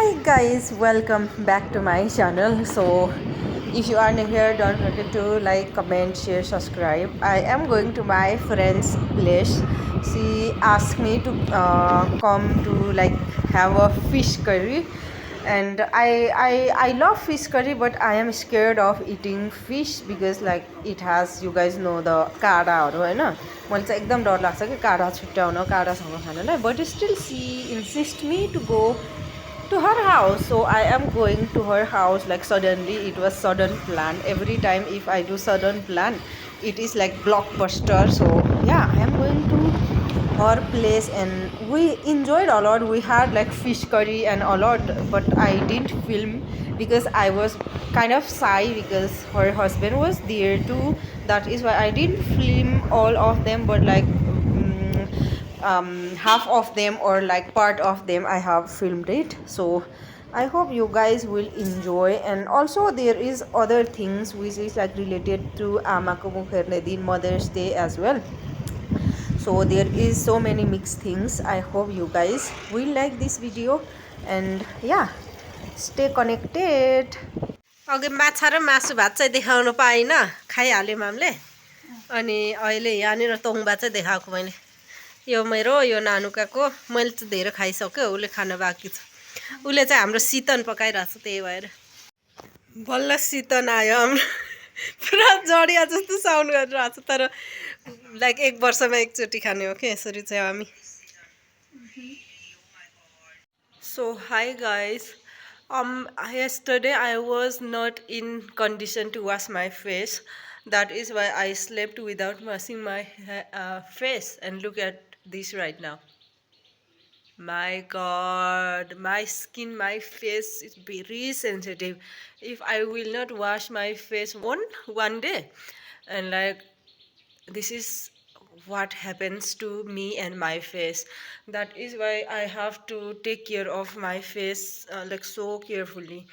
Hi guys, welcome back to my channel. So if you are new here, don't forget to like, comment, share, subscribe. I am going to my friend's place. She asked me to come to like have a fish curry, and I love fish curry, but I am scared of eating fish because like it has, you guys know, the काँडाहरू होइन मैले चाहिँ एकदम डर लाग्छ कि काँडा छुट्याउन काँडासँग खानलाई but still she insist me to go to her house. So I am going to her house like suddenly. It was sudden plan. Every time if I do sudden plan, it is like blockbuster. So yeah, I am going to her place and we enjoyed a lot. We had like fish curry and a lot, but I didn't film because I was kind of shy because her husband was there too. That is why I didn't film all of them, but like half of them or like part of them I have filmed it. So I hope you guys will enjoy. And also there is other things which is like related to Amako Mukherne Din, Mother's Day as well. So there is so many mixed things. I hope you guys will like this video, and yeah, stay connected. अघि माछा र मासु भात चाहिँ देखाउन पाइनँ, खाइहाल्यो मामले। अनि अहिले यहाँनिर तोङ्बा चाहिँ देखाएको मैले। यो मेरो, यो नानुकाको, मैले चाहिँ धेरै खाइसक्यो, उसले खान बाँकी छ। उसले चाहिँ हाम्रो शीतन पकाइरहेको छ, त्यही भएर बल्ल शीतन आयो हाम्रो। पुरा जडिया जस्तो साउन्ड गरिरहेको छ, तर लाइक एक वर्षमा एकचोटि खाने हो कि यसरी चाहिँ हामी। So hi guys, yesterday I was not in condition to wash my face. That is why I slept without washing my face, and look at this right now. My god, my skin, my face is very sensitive. If I will not wash my face one day, and like this is what happens to me and my face. That is why I have to take care of my face like so carefully.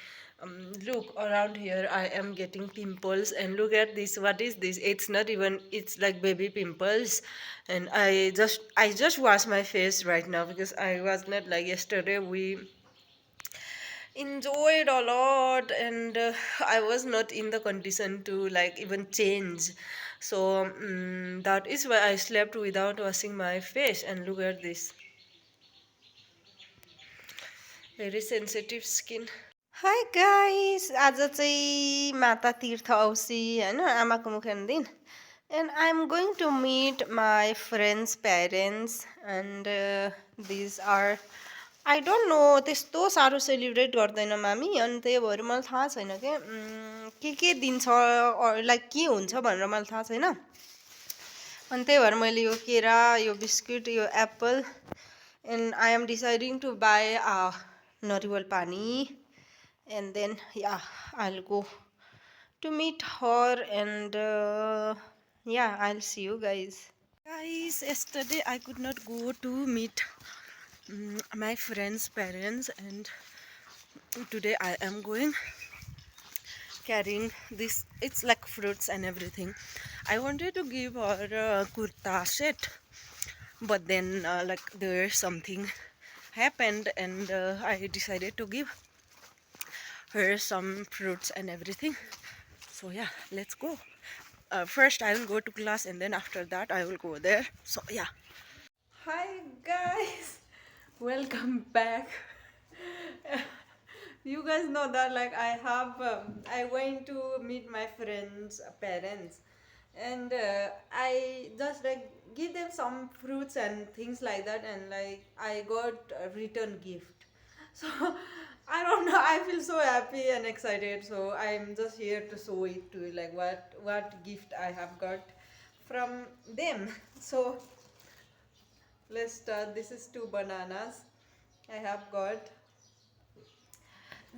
Look around here, I am getting pimples, and look at this. What is this? It's not even, it's like baby pimples. And I just wash my face right now because I was not like yesterday. We enjoyed a lot, and I was not in the condition to like even change. So that is why I slept without washing my face. And look at this, very sensitive skin. Hi guys, आज चाहिँ माता तीर्थ औसी हैन, आमाको मुखेन दिन. And I'm going to meet my friend's parents, and these are, I don't know, त्यस्तो साह्रो celebrate गर्दैन मामी, अनि त्यही भएर मलाई थाहा छैन के दिन्छ लाइक के हुन्छ भनेर मलाई थाहा छैन। अनि त्यही भएर मैले यो केरा, यो बिस्कुट, यो Apple, and I am deciding to buy नरिवल पानी, and then yeah, I'll go to meet her, and yeah, I'll see you guys. Guys, yesterday I could not go to meet my friend's parents, and today I am going, carrying this. It's like fruits and everything. I wanted to give her a kurta set, but then like there's something happened, and I decided to give her some fruits and everything. So yeah, let's go. First I will go to class, and then after that I will go there. So yeah. Hi guys, welcome back. You guys know that like I went to meet my friends' parents, and I just like give them some fruits and things like that, and like I got a return gift. So I don't know, I feel so happy and excited. So I'm just here to show it to you, like what gift I have got from them. So let's start. This is 2 bananas I have got.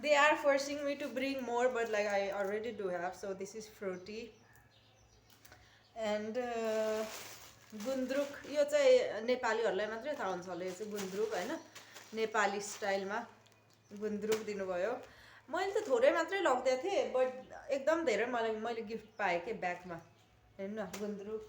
They are forcing me to bring more, but like I already do have. So this is fruity. And गुन्द्रुक, यो चाहिँ नेपालीहरूलाई मात्रै थाहा हुन्छ होला, यो चाहिँ गुन्द्रुक हैन, नेपाली स्टाइलमा गुन्द्रुक दिनुभयो। मैले त थोरै मात्रै लग्दै थिएँ, बट एकदम धेरै मैले गिफ्ट पाएँ के ब्यागमा। हेर्नु न गुन्द्रुक।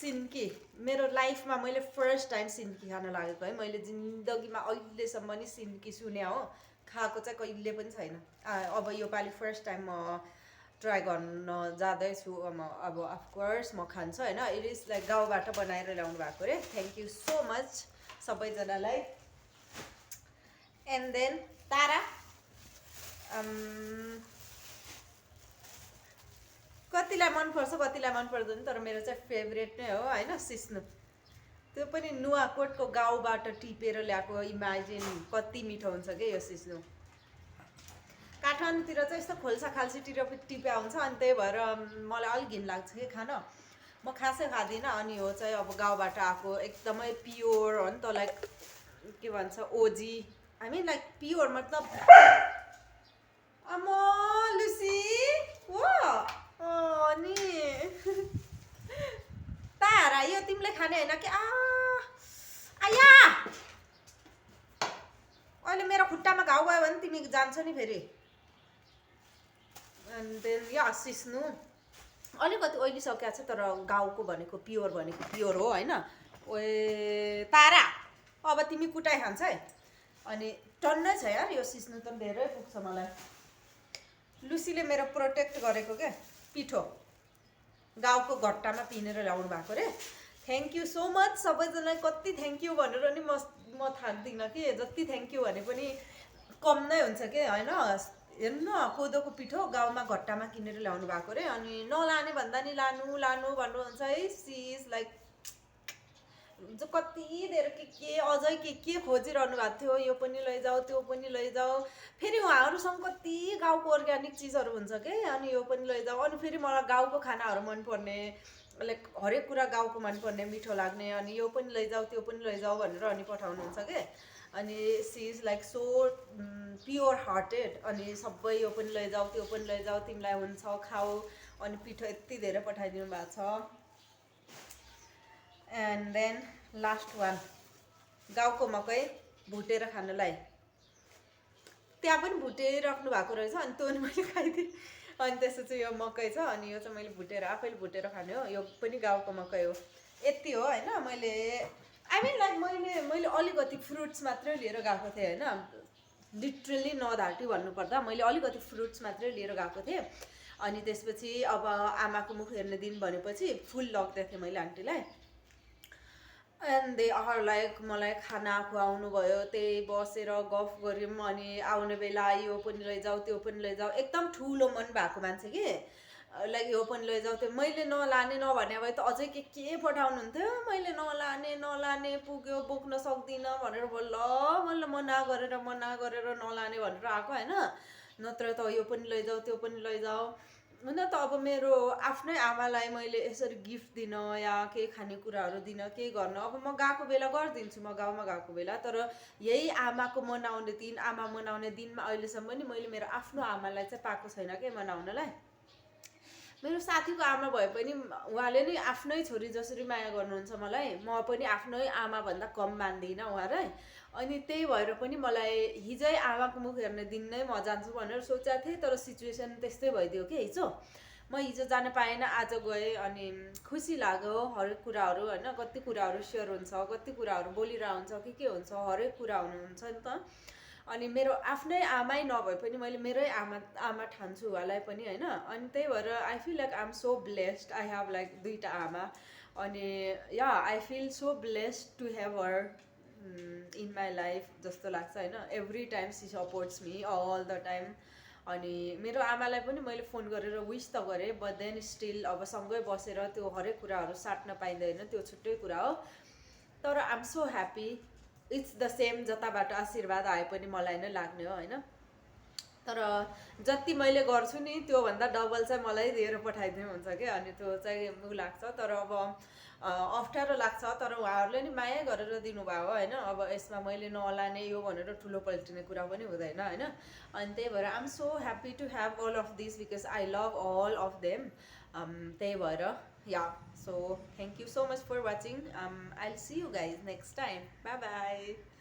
सिन्की मेरो लाइफमा मैले फर्स्ट टाइम सिन्की खान लागेको है मैले जिन्दगीमा अहिलेसम्म नि सिन्की सुने हो खाएको चाहिँ कहिले पनि छैन अब योपालि फर्स्ट टाइम म ट्राई गर्न जाँदैछु अब अफकोर्स म खान्छु होइन इट इज लाइक गाउँबाट बनाएर ल्याउनु भएको रे थ्याङ्क यू सो मच सबैजनालाई एन्ड देन तारा कतिलाई मनपर्छ कतिलाई मन पर्दैन तर मेरो चाहिँ फेभरेट नै हो होइन सिस्नु त्यो पनि नुवाकोटको गाउँबाट टिपेर ल्याएको इमेजिन कति मिठो हुन्छ कि यो सिस्नु काठमाडौँतिर चाहिँ यस्तो खोल्सा खाल्सीतिर टिपे हुन्छ अनि त्यही भएर मलाई अलिक घिन लाग्छ कि खान म खासै खाँदिनँ अनि हो चाहिँ अब गाउँबाट आएको एकदमै प्योर हो नि त लाइक के भन्छ ओजी आई मिन लाइक प्योर मतलब अम्म लुसी हो अनि तारा यो तिमीले खाने होइन कि आया अहिले मेरो खुट्टामा घाउ भयो भने तिमी जान्छ नि फेरि एन्ड देन या सिस्नु अलिकति ओइलिसकेको छ तर गाउँको भनेको प्योर हो होइन ओए तारा अब तिमी कुटाइ खान्छ है अनि टन्नै छ यार यो सिस्नु त धेरै पुग्छ मलाई लुसीले मेरो प्रोटेक्ट गरेको क्या पिठो गाउँको घट्टामा पिनेर ल्याउनु भएको रे थ्याङ्क यू सो मच सबैजनालाई कति थ्याङ्क यू भनेर नि म थाक्दिनँ कि जति थ्याङ्क यू भने पनि कम नै हुन्छ कि होइन हेर्नु कोदोको पिठो गाउँमा घट्टामा किनेर ल्याउनु भएको रे अनि नलाने भन्दा नि लानु लानु भन्नुहुन्छ है सिज लाइक कति धेरै के अझै के खोजिरहनु भएको थियो यो पनि लैजाऊ त्यो पनि लैजाऊ फेरि उहाँहरूसँग कति गाउँको अर्ग्यानिक चिजहरू हुन्छ कि अनि यो पनि लैजाऊ अनि फेरि मलाई गाउँको खानाहरू मनपर्ने लाइक हरेक कुरा गाउँको मनपर्ने मिठो लाग्ने अनि यो पनि लैजाऊ त्यो पनि लैजाऊ भनेर अनि पठाउनुहुन्छ कि अनि she is like so pure hearted अनि सबै यो पनि लैजाऊ त्यो पनि लैजाऊ तिमीलाई हुन्छ खाऊ अनि पिठो यति धेरै पठाइदिनु भएको छ एन्ड देन लास्ट वान गाउँको मकै भुटेर खानलाई त्यहाँ पनि भुटेराख्नु भएको रहेछ अनि त्यो पनि मैले खाइदिएँ अनि त्यसपछि यो मकै छ अनि यो चाहिँ मैले भुटेर आफैले भुटेर खाने हो यो पनि गाउँको मकै हो यति हो होइन मैले आई मिन लाइक मैले अलिकति फ्रुट्स मात्रै लिएर गएको थिएँ होइन लिटरली नधाटी भन्नुपर्दा मैले अलिकति फ्रुट्स मात्रै लिएर गएको थिएँ अनि त्यसपछि अब आमाको मुख हेर्ने दिन भनेपछि फुल लग्दै थिएँ मैले आन्टीलाई एन्ड दे आर लाइक मलाई खाना खुवाउनु भयो त्यही बसेर गफ गऱ्यौँ अनि आउने बेला यो पनि लैजाऊ त्यो पनि लैजाऊ एकदम ठुलो मन भएको मान्छे कि लाइक यो पनि लैजाऊ त्यो मैले नलाने नभने भए त अझै के पठाउनुहुन्थ्यो मैले नलाने पुग्यो बोक्न सक्दिनँ भनेर बल्ल मना गरेर नलाने भनेर आएको होइन नत्र त यो पनि लैजाऊ त्यो पनि लैजाऊ हुन त अब मेरो आफ्नै आमालाई मैले यसरी गिफ्ट दिन या केही खानेकुराहरू दिन केही गर्न अब म गएको बेला गरिदिन्छु म गाउँमा गएको बेला तर यही आमाको मनाउने दिन आमा मनाउने दिनमा अहिलेसम्म नि मैले मेरो आफ्नो आमालाई चाहिँ पाएको छैन के मनाउनलाई मेरो साथीको आमा भए पनि उहाँले नै आफ्नै छोरी जसरी माया गर्नुहुन्छ मलाई म पनि आफ्नै आमाभन्दा कम मान्दिनँ उहाँलाई अनि त्यही भएर पनि मलाई हिजै आमाको मुख हेर्ने दिन नै म जान्छु भनेर सोचेको थिएँ तर सिचुएसन त्यस्तै भइदियो कि हिजो म हिजो जान पाएन आज गएँ अनि खुसी लाग्यो हरेक कुराहरू होइन कति कुराहरू सेयर हुन्छ कति कुराहरू बोलिरहेको हुन्छ के हुन्छ हरेक कुरा हुनुहुन्छ नि त अनि मेरो आफ्नै आमै नभए पनि मैले मेरै आमा ठान्छु उहाँलाई पनि होइन अनि त्यही भएर I feel like I am so blessed I have like दुईवटा आमा अनि या I feel so blessed to have her in my life जस्तो लाग्छ होइन every time she supports me all the time अनि मेरो आमालाई पनि मैले फोन गरेर विस त गरेँ बट देन स्टिल अब सँगै बसेर त्यो हरेक कुराहरू साट्न पाइँदैन त्यो छुट्टै कुरा हो तर I am so happy it's the same जताबाट आशीर्वाद आए पनि मलाई नै लाग्ने हो होइन तर जति मैले गर्छु नि त्योभन्दा डबल चाहिँ मलाई दिएर पठाइदिनु हुन्छ क्या अनि त्यो चाहिँ उ लाग्छ तर अब अप्ठ्यारो लाग्छ तर उहाँहरूले नि माया गरेर दिनुभयो होइन अब यसमा मैले नलाने यो भनेर ठुलो पल्टिने कुरा पनि हुँदैन होइन अनि त्यही भएर I am so happy to have all of this because I love all of them त्यही भएर या so thank you so much for watching. I'll see you guys next time. Bye bye.